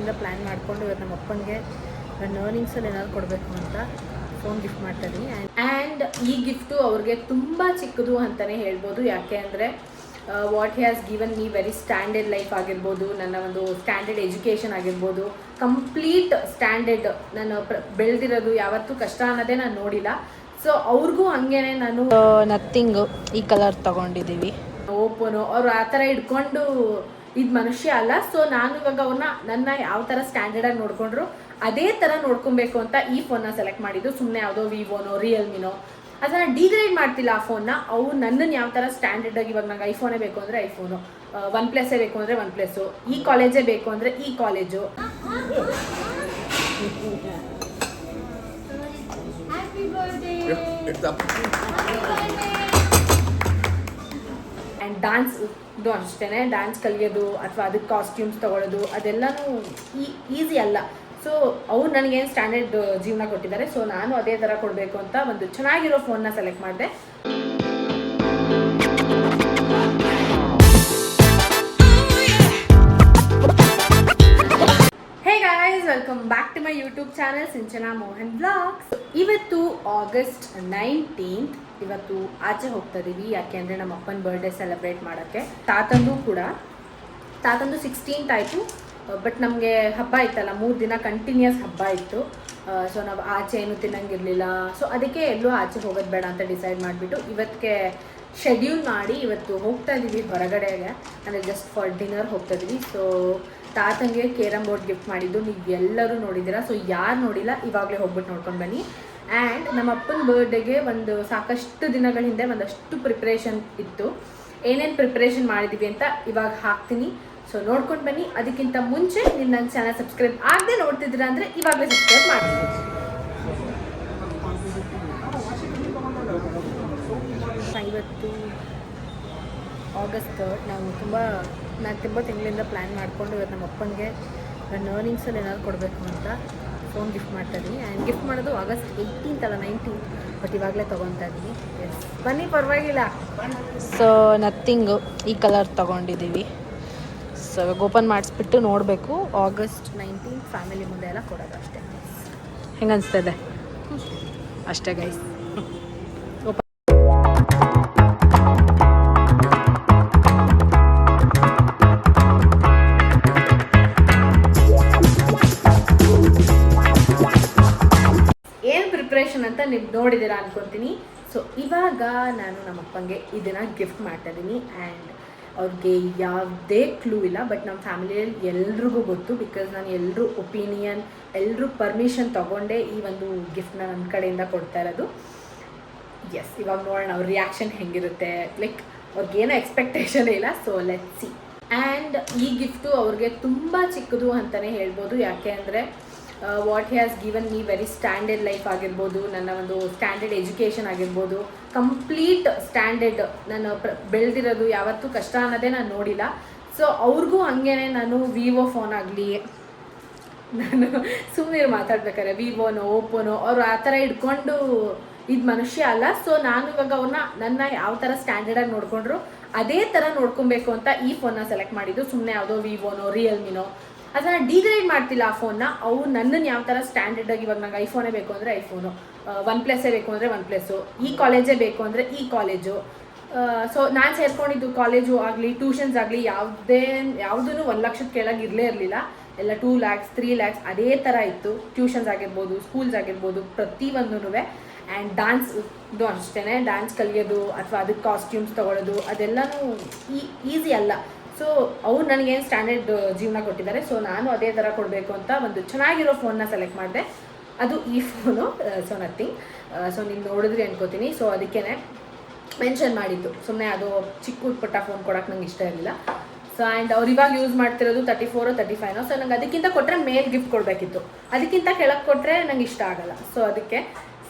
ತಿಂಗಳಿಂದ ಪ್ಲ್ಯಾನ್ ಮಾಡಿಕೊಂಡು ಇವತ್ತು ನಮ್ಮ ಅಪ್ಪನಿಗೆ ನನ್ನ ಅರ್ನಿಂಗ್ಸಲ್ಲಿ ಏನಾದ್ರು ಕೊಡಬೇಕು ಅಂತ ಫೋನ್ ಗಿಫ್ಟ್ ಮಾಡ್ತಾಯಿದ್ದೀನಿ. ಆ್ಯಂಡ್ ಈ ಗಿಫ್ಟು ಅವ್ರಿಗೆ ತುಂಬ ಚಿಕ್ಕದು ಅಂತಲೇ ಹೇಳ್ಬೋದು. ಯಾಕೆ ಅಂದರೆ what he has given me very standard life ಆಗಿರ್ಬೋದು, ನನ್ನ ಒಂದು ಸ್ಟ್ಯಾಂಡರ್ಡ್ ಎಜುಕೇಷನ್ ಆಗಿರ್ಬೋದು, ಕಂಪ್ಲೀಟ್ ಸ್ಟ್ಯಾಂಡರ್ಡ್. ನಾನು ಬೆಳೆದಿರೋದು ಯಾವತ್ತೂ ಕಷ್ಟ ಅನ್ನೋದೇ ನಾನು ನೋಡಿಲ್ಲ. ಸೊ ಅವ್ರಿಗೂ ಹಂಗೇನೆ ನಾನು ನಥಿಂಗು ಈ ಕಲರ್ ತೊಗೊಂಡಿದ್ದೀವಿ. ಓಪೋನು ಅವ್ರು ಆ ಥರ ಇಟ್ಕೊಂಡು ಇದು ಮನುಷ್ಯ ಅಲ್ಲ. ಸೊ ನಾನು ಇವಾಗ ಅವ್ರನ್ನ ನನ್ನ ಯಾವ ಥರ ಸ್ಟ್ಯಾಂಡರ್ಡಾಗಿ ನೋಡ್ಕೊಂಡ್ರು ಅದೇ ಥರ ನೋಡ್ಕೊಬೇಕು ಅಂತ ಈ ಫೋನ್ನ ಸೆಲೆಕ್ಟ್ ಮಾಡಿದ್ದು. ಸುಮ್ಮನೆ ಯಾವುದೋ ವಿವೋನೋ ರಿಯಲ್ಮಿನೋ ಅದನ್ನು ಡಿಗ್ರೇಡ್ ಮಾಡ್ತಿಲ್ಲ ಆ ಫೋನ್ನ. ಅವು ನನ್ನನ್ನು ಯಾವ ಥರ ಸ್ಟ್ಯಾಂಡರ್ಡಾಗಿ, ಇವಾಗ ನಂಗೆ ಐಫೋನೇ ಬೇಕು ಅಂದರೆ ಐಫೋನು, OnePlusೇ ಬೇಕು ಅಂದರೆ OnePlus, ಈ ಕಾಲೇಜೇ ಬೇಕು ಅಂದರೆ ಈ ಕಾಲೇಜು. ಆ್ಯಂಡ್ ಡ್ಯಾನ್ಸ್ ಇದು ಅಷ್ಟೇ, ಡ್ಯಾನ್ಸ್ ಕಲಿಯೋದು ಅಥವಾ ಅದಕ್ಕೆ ಕಾಸ್ಟ್ಯೂಮ್ಸ್ ತೊಗೊಳ್ಳೋದು ಅದೆಲ್ಲನೂ ಈಸಿ ಅಲ್ಲ. ಸೊ ಅವ್ರು ನನಗೇನು ಸ್ಟ್ಯಾಂಡರ್ಡ್ ಜೀವನ ಕೊಟ್ಟಿದ್ದಾರೆ. ಸೊ ನಾನು ಅದೇ ಥರ ಕೊಡಬೇಕು ಅಂತ ಒಂದು ಚೆನ್ನಾಗಿರೋ ಫೋನ್ನ ಸೆಲೆಕ್ಟ್ ಮಾಡಿದೆ. Hey guys, welcome back to my YouTube channel Sinchana Mohan vlogs. ಇವತ್ತು August 19th. ಇವತ್ತು ಆಚೆ ಹೋಗ್ತಾ ಇದೀವಿ. ಯಾಕೆ ಅಂದರೆ ನಮ್ಮ ಅಪ್ಪನ ಬರ್ಡೇ ಸೆಲೆಬ್ರೇಟ್ ಮಾಡೋಕ್ಕೆ. ತಾತಂದು 16th ಆಯಿತು. ಬಟ್ ನಮಗೆ ಹಬ್ಬ ಇತ್ತಲ್ಲ, 3 ದಿನ ಕಂಟಿನ್ಯೂಸ್ ಹಬ್ಬ ಇತ್ತು. ಸೊ ನಾವು ಆಚೆ ಏನು ತಿನ್ನಂಗಿರಲಿಲ್ಲ. ಸೊ ಅದಕ್ಕೆ ಎಲ್ಲೂ ಆಚೆ ಹೋಗೋದು ಬೇಡ ಅಂತ ಡಿಸೈಡ್ ಮಾಡಿಬಿಟ್ಟು ಇವತ್ತಿಗೆ ಶೆಡ್ಯೂಲ್ ಮಾಡಿ ಇವತ್ತು ಹೋಗ್ತಾ ಇದ್ದೀವಿ ಹೊರಗಡೆಗೆ. ಅಂದರೆ ಜಸ್ಟ್ ಫಾರ್ ಡಿನ್ನರ್ ಹೋಗ್ತಾ ಇದ್ದೀವಿ. ಸೊ ತಾತಂಗೆ ಕೇರಮ್ ಬೋರ್ಡ್ ಗಿಫ್ಟ್ ಮಾಡಿದ್ದು ನೀವು ಎಲ್ಲರೂ ನೋಡಿದ್ದೀರಾ. ಸೊ ಯಾರು ನೋಡಿಲ್ಲ ಇವಾಗಲೇ ಹೋಗ್ಬಿಟ್ಟು ನೋಡ್ಕೊಂಡು ಬನ್ನಿ. ಆ್ಯಂಡ್ ನಮ್ಮ ಅಪ್ಪನ ಬರ್ಡೇಗೆ ಒಂದು ಸಾಕಷ್ಟು ದಿನಗಳ ಹಿಂದೆ ಒಂದಷ್ಟು ಪ್ರಿಪ್ರೇಷನ್ ಇತ್ತು. ಏನೇನು ಪ್ರಿಪ್ರೇಷನ್ ಮಾಡಿದ್ದೀವಿ ಅಂತ ಇವಾಗ ಹಾಕ್ತೀನಿ. ಸೊ ನೋಡ್ಕೊಂಡು ಬನ್ನಿ. ಅದಕ್ಕಿಂತ ಮುಂಚೆ ನೀವು ನನ್ನ ಚಾನಲ್ ಸಬ್ಸ್ಕ್ರೈಬ್ ಆಗದೆ ನೋಡ್ತಿದ್ದೀರಾ ಅಂದರೆ ಇವಾಗಲೇ ಸಬ್ಸ್ಕ್ರೈಬ್ ಮಾಡಿ. ಇವತ್ತು August 3rd. ನಾನು ತುಂಬ ತಿಂಗಳಿಂದ ಪ್ಲ್ಯಾನ್ ಮಾಡಿಕೊಂಡು ಇವತ್ತು ನಮ್ಮ ಅಪ್ಪನಿಗೆ ನನ್ನ ಅರ್ನಿಂಗ್ಸಲ್ಲಿ ಏನಾದ್ರು ಕೊಡಬೇಕು ಅಂತ ಫೋನ್ ಗಿಫ್ಟ್ ಮಾಡ್ತಾಯಿದ್ದೀನಿ. ಆ್ಯಂಡ್ ಗಿಫ್ಟ್ ಮಾಡೋದು August 18th ಅಲ್ಲ 19th. ಬಟ್ ಇವಾಗಲೇ ತೊಗೊತಾ ಇದ್ದೀನಿ. ಎಸ್ ಬನ್ನಿ, ಪರವಾಗಿಲ್ಲ. ಸೊ ನಥಿಂಗು ಈ ಕಲರ್ ತೊಗೊಂಡಿದ್ದೀವಿ. ಸೊ ಓಪನ್ ಮಾಡಿಸ್ಬಿಟ್ಟು ನೋಡಬೇಕು. August 19th ಫ್ಯಾಮಿಲಿ ಮುಂದೆ ಎಲ್ಲ ಕೊಡೋದು ಅಷ್ಟೇ. ಹೆಂಗೆ ಅನಿಸ್ತದೆ ಅಷ್ಟೇ ಗೈಸ್. ಏನು ಪ್ರಿಪ್ರೇಷನ್ ಅಂತ ನೀವು ನೋಡಿದ್ದೀರಾ ಅನ್ಕೊತೀನಿ. ಸೊ ಇವಾಗ ನಾನು ನಮ್ಮ ಅಪ್ಪಂಗೆ ಇದನ್ನು ಗಿಫ್ಟ್ ಮಾಡ್ತಾಯಿದ್ದೀನಿ. ಆ್ಯಂಡ್ ಅವ್ರಿಗೆ ಯಾವುದೇ ಕ್ಲೂ ಇಲ್ಲ. ಬಟ್ ನಮ್ಮ ಫ್ಯಾಮಿಲಿಯಲ್ಲಿ ಎಲ್ರಿಗೂ ಗೊತ್ತು. ಬಿಕಾಸ್ ನಾನು ಎಲ್ಲರೂ ಒಪಿನಿಯನ್, ಎಲ್ಲರೂ ಪರ್ಮಿಷನ್ ತೊಗೊಂಡೇ ಈ ಒಂದು ಗಿಫ್ಟ್ನ ನನ್ನ ಕಡೆಯಿಂದ ಕೊಡ್ತಾ ಇರೋದು. ಎಸ್, ಇವಾಗ ನೋಡೋಣ ಅವ್ರ ರಿಯಾಕ್ಷನ್ ಹೆಂಗಿರುತ್ತೆ. ಲೈಕ್ ಅವ್ರಿಗೇನೋ ಎಕ್ಸ್ಪೆಕ್ಟೇಷನ್ ಇಲ್ಲ. So let's see. ಆ್ಯಂಡ್ ಈ ಗಿಫ್ಟು ಅವ್ರಿಗೆ ತುಂಬ ಚಿಕ್ಕದು ಅಂತಲೇ ಹೇಳ್ಬೋದು. ಯಾಕೆ ಅಂದರೆ what he has given me very standard life ಆಗಿರ್ಬೋದು, ನನ್ನ ಒಂದು ಸ್ಟ್ಯಾಂಡರ್ಡ್ ಎಜುಕೇಷನ್ ಆಗಿರ್ಬೋದು, ಕಂಪ್ಲೀಟ್ ಸ್ಟ್ಯಾಂಡರ್ಡ್. ನಾನು ಬೆಳೆದಿರೋದು ಯಾವತ್ತೂ ಕಷ್ಟ ಅನ್ನೋದೇ ನಾನು ನೋಡಿಲ್ಲ. ಸೊ ಅವ್ರಿಗೂ ಹಂಗೇನೆ ನಾನು ವಿವೋ ಫೋನ್ ಆಗಲಿ, ನಾನು ಸುಮ್ಮನೆ ಮಾತಾಡ್ಬೇಕಾದ್ರೆ ವಿವೋನೋ ಓಪೋನೋ ಅವ್ರು ಆ ಥರ ಇಟ್ಕೊಂಡು ಇದು ಮನುಷ್ಯ ಅಲ್ಲ. ಸೊ ನಾನು ಇವಾಗ ಅವ್ರನ್ನ ನನ್ನ ಯಾವ ಥರ ಸ್ಟ್ಯಾಂಡರ್ಡಾಗಿ ನೋಡ್ಕೊಂಡ್ರು ಅದೇ ಥರ ನೋಡ್ಕೊಬೇಕು ಅಂತ ಈ ಫೋನ್ನ ಸೆಲೆಕ್ಟ್ ಮಾಡಿದ್ದು. ಸುಮ್ಮನೆ ಯಾವುದೋ ವಿವೋನೋ ರಿಯಲ್ಮಿನೋ ಅದನ್ನು ಡಿಗ್ರೇಡ್ ಮಾಡ್ತಿಲ್ಲ ಆ ಫೋನ್ನ. ಅವು ನನ್ನನ್ನು ಯಾವ ಥರ ಸ್ಟ್ಯಾಂಡರ್ಡಾಗಿ, ಇವಾಗ ನಂಗೆ ಐಫೋನೇ ಬೇಕು ಅಂದರೆ ಐಫೋನು, OnePlusೇ ಬೇಕು ಅಂದರೆ OnePlus, ಈ ಕಾಲೇಜೇ ಬೇಕು ಅಂದರೆ ಈ ಕಾಲೇಜು. ಸೊ ನಾನು ಸೇರ್ಕೊಂಡಿದ್ದು ಕಾಲೇಜು ಆಗಲಿ ಟ್ಯೂಷನ್ಸ್ ಆಗಲಿ ಯಾವುದೂ 1 ಲಕ್ಷದ ಕೆಳಗೆ ಇರಲೇ ಇರಲಿಲ್ಲ. ಎಲ್ಲ 2 lakhs 3 lakhs ಅದೇ ಥರ ಇತ್ತು. ಟ್ಯೂಷನ್ಸ್ ಆಗಿರ್ಬೋದು, ಸ್ಕೂಲ್ಸ್ ಆಗಿರ್ಬೋದು, ಪ್ರತಿಯೊಂದೂ. ಆ್ಯಂಡ್ ಡ್ಯಾನ್ಸ್ ಇದು ಅಷ್ಟೇ, ಡ್ಯಾನ್ಸ್ ಕಲಿಯೋದು ಅಥವಾ ಅದಕ್ಕೆ ಕಾಸ್ಟ್ಯೂಮ್ಸ್ ತೊಗೊಳ್ಳೋದು ಅದೆಲ್ಲನೂ ಈಸಿ ಅಲ್ಲ. ಸೊ ಅವ್ರು ನನಗೇನು ಸ್ಟ್ಯಾಂಡರ್ಡ್ ಜೀವನ ಕೊಟ್ಟಿದ್ದಾರೆ. ಸೊ ನಾನು ಅದೇ ಥರ ಕೊಡಬೇಕು ಅಂತ ಒಂದು ಚೆನ್ನಾಗಿರೋ ಫೋನ್ನ ಸೆಲೆಕ್ಟ್ ಮಾಡಿದೆ. ಅದು ಈ ಫೋನು. So nothing. ಸೊ ನೀವು ನೋಡಿದ್ರಿ ಅನ್ಕೋತೀನಿ. ಸೊ ಅದಕ್ಕೇ ಮೆನ್ಷನ್ ಮಾಡಿದ್ದು. ಸುಮ್ಮನೆ ಅದು ಚಿಕ್ಕ ಪುಟ್ಟ ಫೋನ್ ಕೊಡೋಕೆ ನಂಗೆ ಇಷ್ಟ ಇರಲಿಲ್ಲ. ಸೊ ಆ್ಯಂಡ್ ಅವ್ರು ಇವಾಗ ಯೂಸ್ ಮಾಡ್ತಿರೋದು 34 35. ಸೊ ನಂಗೆ ಅದಕ್ಕಿಂತ ಕೊಟ್ಟರೆ ಮೇಲ್ ಗಿಫ್ಟ್ ಕೊಡಬೇಕಿತ್ತು. ಅದಕ್ಕಿಂತ ಕೆಳಗೆ ಕೊಟ್ಟರೆ ನಂಗೆ ಇಷ್ಟ ಆಗಲ್ಲ. ಸೊ ಅದಕ್ಕೆ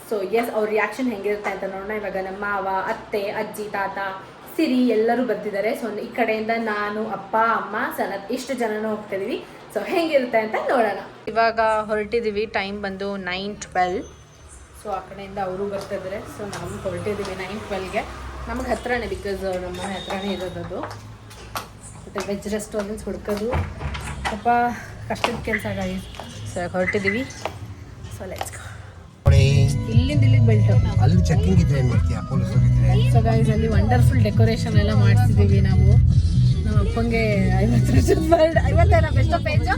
ಸೊ ಎಸ್, ಅವ್ರ ರಿಯಾಕ್ಷನ್ ಹೆಂಗಿರುತ್ತೆ ಅಂತ ನೋಡೋಣ. ಇವಾಗ ನಮ್ಮ ಮಾವ, ಅತ್ತೆ, ಅಜ್ಜಿ, ತಾತ, ಸಿರಿ ಎಲ್ಲರೂ ಬರ್ತಿದ್ದಾರೆ. ಸೊ ಈ ಕಡೆಯಿಂದ ನಾನು, ಅಪ್ಪ, ಅಮ್ಮ, ಸನತ್ ಇಷ್ಟು ಜನನೂ ಹೋಗ್ತಿದ್ದೀವಿ. ಸೊ ಹೆಂಗಿರುತ್ತೆ ಅಂತ ನೋಡೋಣ. ಇವಾಗ ಹೊರಟಿದ್ದೀವಿ. ಟೈಮ್ ಬಂದು 9:12. ಸೊ ಆ ಕಡೆಯಿಂದ ಅವರು ಬರ್ತಿದ್ದಾರೆ. ಸೊ ನಾವು ಹೊರಟಿದ್ದೀವಿ 9:12ಗೆ. ನಮಗೆ ಹತ್ರನೇ, ಬಿಕಾಸ್ ನಮ್ಮ ಮನೆ ಹತ್ರನೇ ಇರೋದದು. ಮತ್ತು ವೆಜ್ ರೆಸ್ಟೋರೆಂಟ್ಸ್ ಹುಡ್ಕೋದು ಸ್ವಲ್ಪ ಕಷ್ಟದ ಕೆಲಸ ಗೈಸ್. ಸೊ ಹೊರಟಿದ್ದೀವಿ. So let's go. ಇಲ್ಲಿಂದ ಇಲ್ಲಿಗೆ ಬೆಲ್ಟು. ಅಲ್ಲಿ ಚೆಕಿಂಗ್ ಇದ್ರೆ ಏನು ಮಾಡ್ತೀಯಾ, ಪೊಲೀಸ್ ಹೋಗಿದ್ರೆ? ಸೊ ಗೈಸ್ ಅಲ್ಲಿ ವಂಡರ್ಫುಲ್ ಡೆಕೋರೇಷನ್ ಎಲ್ಲ ಮಾಡಿಸಿದ್ದೀವಿ ನಾವು. ನಮ್ಮ ಅಪ್ಪಂಗೆ 50 ವರ್ಷದ ಬರ್ಡ್ 50 ಬೆಸ್ಟ್ ಪೇಜು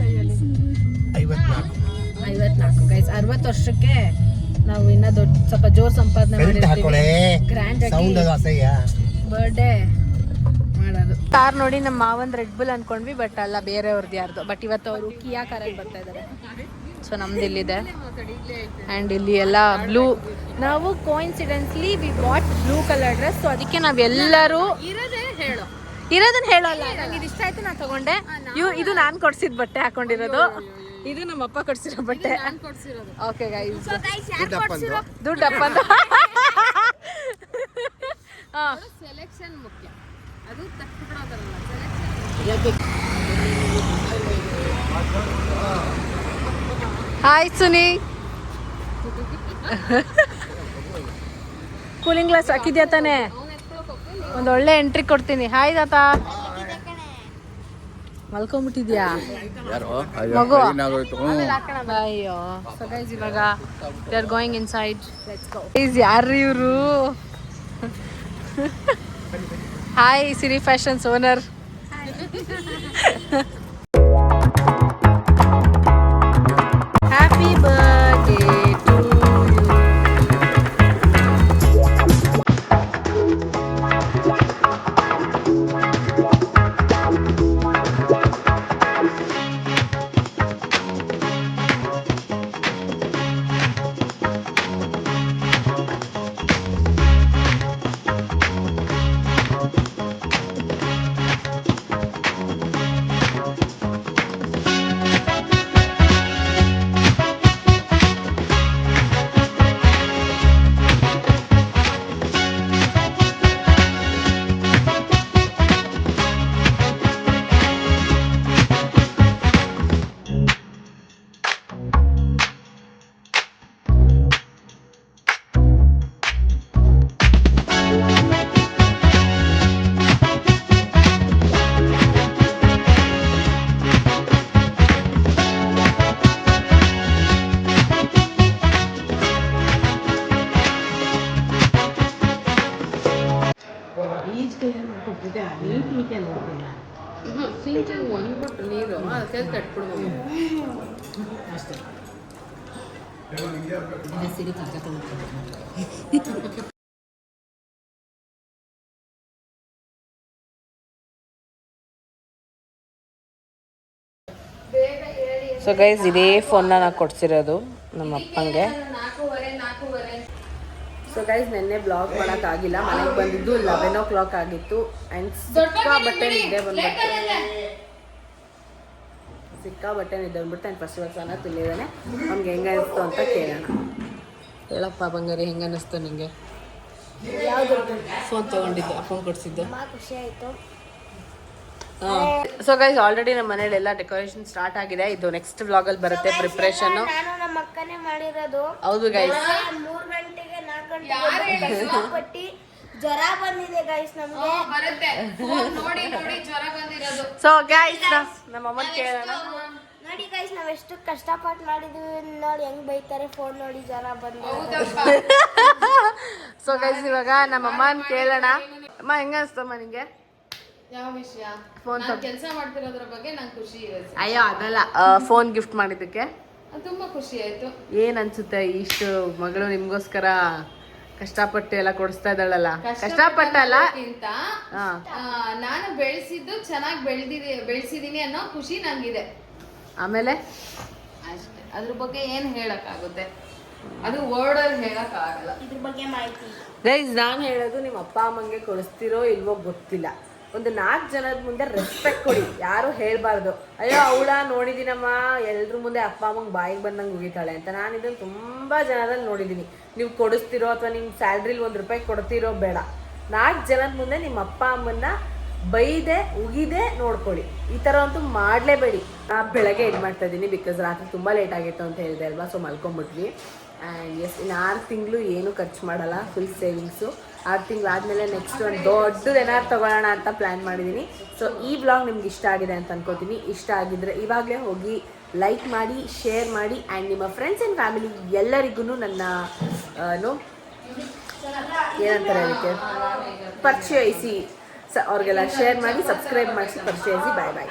54 ಗೈಸ್. 60 ವರ್ಷಕ್ಕೆ ನಾವು ಇನ್ನೂ ದೊಡ್ಡ ಸ್ವಲ್ಪ ಜೋರು ಸಂಪಾದನೆ ಮಾಡಿರ್ತೀವಿ. ಗ್ರ್ಯಾಂಡ್ ಆಗಿ ಬರ್ಡೇ ಮಾಡೋದು. ಕಾರ್ ನೋಡಿ ನಮ್ಮ ಮಾವಂದ್ ರೆಡ್ ಬುಲ್ ಅನ್ಕೊಂಡ್ವಿ, ಬಟ್ ಅಲ್ಲ ಬೇರೆಯವ್ರದ್ದು ಯಾರ್ದು. ಬಟ್ ಇವತ್ತು ಅವರು ಕಿಯಾ ಕಾರಲ್ಲಿ ಬರ್ತಾ ಇದ್ದಾರೆ. ಸೊ ನಮ್ದು ಇಲ್ಲಿದೆ ಆ್ಯಂಡ್ ಇಲ್ಲಿ ಎಲ್ಲ ಬ್ಲೂ. ನಾವು coincidentally we what blue colour dress. So ಅದಕ್ಕೆ ನಾವೆಲ್ಲರೂ ಇರೋದನ್ನ ಹೇಳೋಲ್ಲ. ನಂಗೆ ಇದು ಇಷ್ಟ ಆಯ್ತು, ನಾನು ತಗೊಂಡೆ. ಇದು ನಾನು ಕೊಡ್ಸಿದ ಬಟ್ಟೆ ಹಾಕೊಂಡಿರೋದು. ಇದು ನಮ್ಮ ಅಪ್ಪ ಕೊಡ್ಸಿರೋ ಬಟ್ಟೆ. ಓಕೆ ಗೈಸ್, ದುಡ್ಡಪ್ಪ ಅಂತ. ಸೆಲೆಕ್ಷನ್ ಮುಖ್ಯ, ಅದು ಹಾಯ್ ಸುನಿ. ಕೂಲಿಂಗ್ ಗ್ಲಾಸ್ ಹಾಕಿದ್ಯಾ ತಾನೇ? ಒಂದು ಒಳ್ಳೆ ಎಂಟ್ರಿ ಕೊಡ್ತೀನಿ. ಹಾಯ್ ತಾತ. ಮಲ್ಕೊಂಬಿಟ್ಟಿದ್ಯಾ ಮಗು? ಅಯ್ಯೋ. ಸೊ ಗೈಸ್ ಇವಾಗ we are going inside. Let's go. Guys ಯಾರು ಇವರು? Hi Siri fashions owner. Happy birthday to you. ನೀರು ಅದಕ್ಕೆ ಕಟ್ಬಿಡ್ಬೋದು ಅಷ್ಟೇ. ಸೊ ಗೈಸ್ ಇದೇ ಫೋನ್ನ ನಾನು ಕೊಡ್ಸಿರೋದು ನಮ್ಮ ಅಪ್ಪಂಗೆ. ಸೊ ಗೈಸ್ ನೆನ್ನೆ ಬ್ಲಾಗ್ ಮಾಡೋಕ್ಕಾಗಿಲ್ಲ, ಮನೆಗೆ ಬಂದಿದ್ದು 11 o'clock ಆಗಿತ್ತು. ಆ್ಯಂಡ್ ಸಿಕ್ಕಾಬಟ್ಟೆ ನಿದ್ದೆ ಬಂದ್ಬಿಟ್ಟು ಆ್ಯಂಡ್ ಫಸ್ಟ್ ಇವಾಗ ಸಣ್ಣ ತಿಂದಿದ್ದಾನೆ. ಅವ್ನಿಗೆ ಹೆಂಗೆ ಅನಿಸ್ತು ಅಂತ ಕೇಳೋಣ. ಹೇಳಪ್ಪ ಬಂಗಾರಿ, ಹೆಂಗೆ ಅನ್ನಿಸ್ತು ನಿಮಗೆ? ಫೋನ್ ತೊಗೊಂಡಿದ್ದು, ಫೋನ್ ಕೊಡಿಸಿದ್ದು ಖುಷಿ ಆಯಿತು. ಸೊ ಗೈಸ್ ಆಲ್ರೆಡಿ ನಮ್ಮ ಮನೇಲಿ ಎಲ್ಲ ಡೆಕೋರೇಷನ್ ಸ್ಟಾರ್ಟ್ ಆಗಿದೆ. ಇದು ನೆಕ್ಸ್ಟ್ ವ್ಲಾಗಲ್ಲಿ ಬರುತ್ತೆ ಪ್ರಿಪ್ರೇಷನ್. ನಾನು ನಮ್ಮ ಅಕ್ಕನೇ ಮಾಡಿರೋದು. ಹೌದು ಗೈಸ್, 3 ಗಂಟೆಗೆ 4 ಗಂಟೆಗೆ ಜ್ವರ ಬಂದಿದೆ ಗೈಸ್ ನಮಗೆ. ಸೊ ಗೈಸ್ ನಮ್ಮ ಅಮ್ಮನ ಕೇಳೋಣ. ನೋಡಿ ಗೈಸ್ ನಾವ್ ಎಷ್ಟು ಕಷ್ಟಪಟ್ಟು ಮಾಡಿದ್ವಿ ನೋಡಿ, ಹೆಂಗ್ ಬೈತಾರೆ ಫೋನ್ ನೋಡಿ ಜ್ವರ ಬಂದಿದೆ. ಸೊ ಗೈಸ್ ಇವಾಗ ನಮ್ಮ ಅಮ್ಮನ ಕೇಳೋಣ. ಅಮ್ಮ ಹೆಂಗ ಅನ್ಸ್ತಮ್ಮ ನಿಂಗೆ? ಯಾವ ವಿಷಯ? ಫೋನ್ ಕೆಲಸ ಮಾಡ್ತಿರೋದ್ರ ಬಗ್ಗೆ ನಂಗೆ ಖುಷಿ ಇದೆ. ಅಯ್ಯೋ ಅದಲ್ಲ, ಫೋನ್ ಗಿಫ್ಟ್ ಮಾಡಿದ್ದಕ್ಕೆ ತುಂಬಾ ಖುಷಿ ಆಯ್ತು. ಏನ್ ಅನ್ಸುತ್ತೆ? ಇಷ್ಟು ಮಗಳು ನಿಮ್ಗೋಸ್ಕರ ಕಷ್ಟಪಟ್ಟು ಎಲ್ಲ ಕೊಡಿಸ್ತಾ ಇದ್ದಾಳಲ್ಲ. ಕಷ್ಟಪಟ್ಟಲ್ಲ, ನಾನು ಬೆಳೆಸಿದ್ದು ಚೆನ್ನಾಗಿ ಬೆಳೆಸಿದೀನಿ ಅನ್ನೋ ಖುಷಿ ನಂಗಿದೆ. ಆಮೇಲೆ ಅಷ್ಟೇ, ಅದ್ರ ಬಗ್ಗೆ ಏನ್ ಹೇಳಕ್ಕಾಗುತ್ತೆ? ಅದು ವರ್ಡ್ ಅಲ್ಲಿ ಹೇಳಕ್ ಆಗಲ್ಲ. ಇದ್ರ ಬಗ್ಗೆ ಮಾಹಿತಿ ಗೈಸ್ ನಾನು ಹೇಳೋದು, ನಿಮ್ಮ ಅಪ್ಪ ಅಮ್ಮಂಗೆ ಕೊಡಿಸ್ತಿರೋ ಇಲ್ವೋ ಗೊತ್ತಿಲ್ಲ, ಒಂದು 4 ಜನದ ಮುಂದೆ ರೆಸ್ಪೆಕ್ಟ್ ಕೊಡಿ. ಯಾರು ಹೇಳ್ಬಾರ್ದು ಅಯ್ಯೋ ಅವಳ ನೋಡಿದ್ದೀನಮ್ಮ ಎಲ್ರ ಮುಂದೆ ಅಪ್ಪ ಅಮ್ಮಂಗೆ ಬಾಯಿಗೆ ಬಂದಂಗೆ ಉಗಿತಾಳೆ ಅಂತ. ನಾನು ಇದನ್ನು ತುಂಬ ಜನರಲ್ಲಿ ನೋಡಿದ್ದೀನಿ. ನೀವು ಕೊಡಿಸ್ತಿರೋ ಅಥವಾ ನಿಮ್ಮ ಸ್ಯಾಲ್ರಿಲಿ 1 ರೂಪಾಯಿ ಕೊಡ್ತಿರೋ ಬೇಡ, 4 ಜನದ ಮುಂದೆ ನಿಮ್ಮ ಅಪ್ಪ ಅಮ್ಮನ್ನ ಬೈದೆ ಉಗಿದೆ ನೋಡ್ಕೊಳ್ಳಿ. ಈ ಥರ ಅಂತೂ ಮಾಡಲೇಬೇಡಿ. ಬೆಳಗ್ಗೆ ಇದು ಮಾಡ್ತಾ ಇದ್ದೀನಿ ಬಿಕಾಸ್ ರಾತ್ರಿ ತುಂಬ ಲೇಟ್ ಆಗಿತ್ತು ಅಂತ ಹೇಳಿದೆ ಅಲ್ವಾ, ಸೊ ಮಲ್ಕೊಂಬಿಟ್ವಿ. ಆ್ಯಂಡ್ ಎಸ್, ಇನ್ನು 6 ತಿಂಗಳು ಏನೂ ಖರ್ಚು ಮಾಡಲ್ಲ, ಫುಲ್ ಸೇವಿಂಗ್ಸು. 6 ತಿಂಗಳು ಆದಮೇಲೆ ನೆಕ್ಸ್ಟ್ ಒಂದು ದೊಡ್ಡದು ಏನಾದ್ರು ತೊಗೊಳ್ಳೋಣ ಅಂತ ಪ್ಲ್ಯಾನ್ ಮಾಡಿದ್ದೀನಿ. ಸೊ ಈ ವ್ಲಾಗ್ ನಿಮ್ಗೆ ಇಷ್ಟ ಆಗಿದೆ ಅಂತ ಅನ್ಕೋತೀನಿ. ಇಷ್ಟ ಆಗಿದ್ರೆ ಇವಾಗಲೇ ಹೋಗಿ ಲೈಕ್ ಮಾಡಿ, ಶೇರ್ ಮಾಡಿ ಆ್ಯಂಡ್ ನಿಮ್ಮ ಫ್ರೆಂಡ್ಸ್ ಆ್ಯಂಡ್ ಫ್ಯಾಮಿಲಿ ಎಲ್ಲರಿಗೂ ನನ್ನ ಏನಂತಾರೆ ಅದಕ್ಕೆ ಪರಿಚಯಿಸಿ, ಅವ್ರಿಗೆಲ್ಲ ಶೇರ್ ಮಾಡಿ, ಸಬ್ಸ್ಕ್ರೈಬ್ ಮಾಡಿಸಿ, ಪರಿಚಯಿಸಿ. ಬಾಯ್ ಬಾಯ್.